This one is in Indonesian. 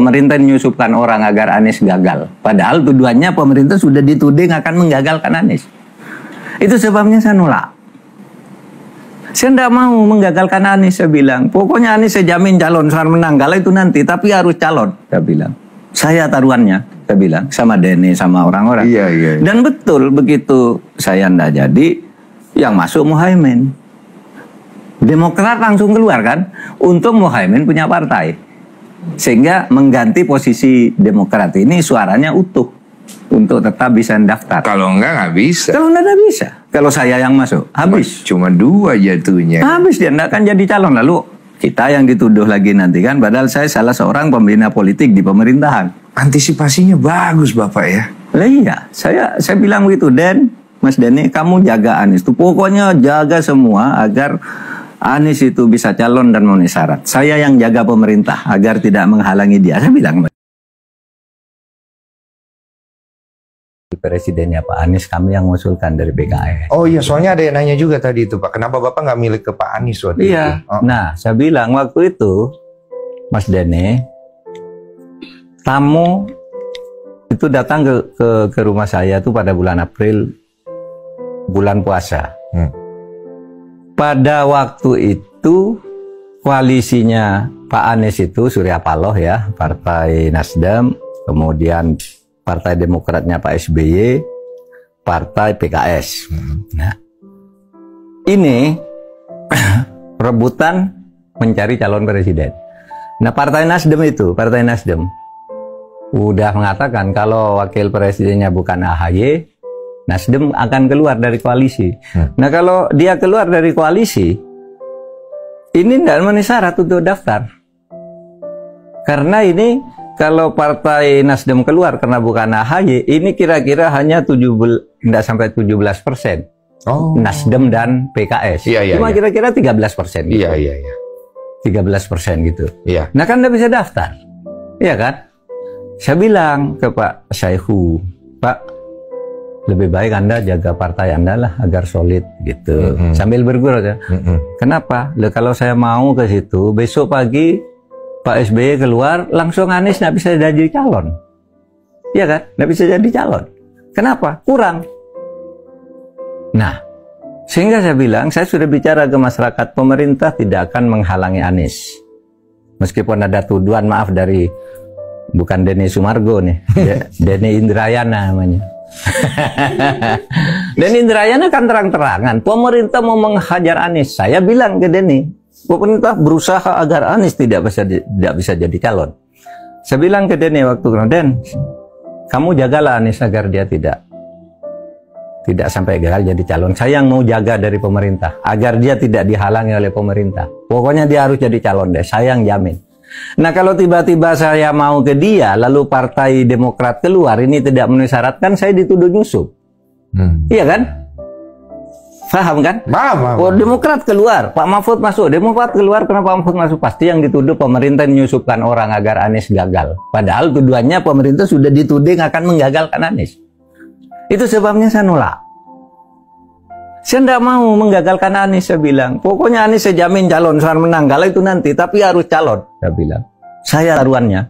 pemerintah menyusupkan orang agar Anies gagal. Padahal tuduhannya pemerintah sudah dituding akan menggagalkan Anies. Itu sebabnya saya nolak. Saya tidak mau menggagalkan Anies, saya bilang. Pokoknya Anies saya jamin calon, soal menang. Kalau itu nanti, tapi harus calon, saya bilang. Saya taruhannya, saya bilang. Sama Denny, sama orang-orang. Iya. Dan betul, begitu saya tidak jadi, yang masuk Muhaimin. Demokrat langsung keluar kan. Untung Muhaimin punya partai. Sehingga mengganti posisi Demokrat ini suaranya utuh. Untuk tetap bisa mendaftar. Kalau enggak, nggak bisa. Kalau enggak bisa. Kalau saya yang masuk, habis. Cuma 2 jatuhnya. Habis dia enggak akan jadi calon. Lalu kita yang dituduh lagi nanti kan. Padahal saya salah seorang pembina politik di pemerintahan. Antisipasinya bagus Bapak ya. Lah iya, saya bilang begitu. Dan Mas Denny, kamu jaga Anies. Tuh pokoknya jaga semua agar Anies itu bisa calon dan memenuhi syarat. Saya yang jaga pemerintah agar tidak menghalangi dia. Saya bilang presidennya Pak Anies, kami yang mengusulkan dari PKS. Oh iya, soalnya ada yang nanya juga tadi itu Pak, kenapa Bapak nggak milih ke Pak Anies waktu itu? Oh. Nah, saya bilang waktu itu, Mas Denny, tamu itu datang ke rumah saya tuh pada bulan April, bulan puasa. Pada waktu itu koalisinya Pak Anies itu Surya Paloh ya, Partai Nasdem, kemudian Partai Demokratnya Pak SBY, Partai PKS. Nah, ini rebutan mencari calon presiden. Nah, Partai Nasdem itu, Partai Nasdem udah mengatakan kalau wakil presidennya bukan AHY, Nasdem akan keluar dari koalisi. Nah, kalau dia keluar dari koalisi, ini tidak memenuhi syarat untuk daftar. Karena ini kalau Partai Nasdem keluar karena bukan AHY, ini kira-kira hanya tidak sampai 17%. Oh. Nasdem dan PKS. Cuma kira-kira 13%. Gitu. Iya. 13% gitu. Iya. Nah kan tidak bisa daftar. Iya kan? Saya bilang ke Pak Saihu, Pak, lebih baik Anda jaga partai Anda lah agar solid gitu. Sambil bergurau ya. Kenapa? Loh, kalau saya mau ke situ, besok pagi Pak SBY keluar, langsung Anies nggak bisa jadi calon. Iya kan? Nggak bisa jadi calon. Kenapa? Kurang. Nah, sehingga saya bilang, saya sudah bicara ke masyarakat, pemerintah tidak akan menghalangi Anies. Meskipun ada tuduhan, maaf, dari, bukan Denny Sumargo nih, Denny Indrayana namanya. Denny Indrayana kan terang-terangan, pemerintah mau menghajar Anies. Saya bilang ke Denny, pemerintah berusaha agar Anies tidak bisa jadi calon. Saya bilang ke Denny waktu itu, Den, kamu jagalah Anies agar dia tidak sampai gagal jadi calon. Saya yang mau jaga dari pemerintah agar dia tidak dihalangi oleh pemerintah. Pokoknya dia harus jadi calon deh, saya yang jamin. Nah, kalau tiba-tiba saya mau ke dia, lalu Partai Demokrat keluar, ini tidak memenuhi syarat, kan saya dituduh nyusup. Iya kan? Paham kan? Paham. Oh, Demokrat keluar, Pak Mahfud masuk. Demokrat keluar, kenapa Pak Mahfud masuk? Pasti yang dituduh pemerintah menyusupkan orang agar Anies gagal. Padahal tuduhannya pemerintah sudah dituding akan menggagalkan Anies. Itu sebabnya saya nolak. Saya tidak mau menggagalkan Anies, saya bilang. Pokoknya Anies saya jamin calon, soal menang. Kalau itu nanti, tapi harus calon, saya bilang. Saya taruhannya.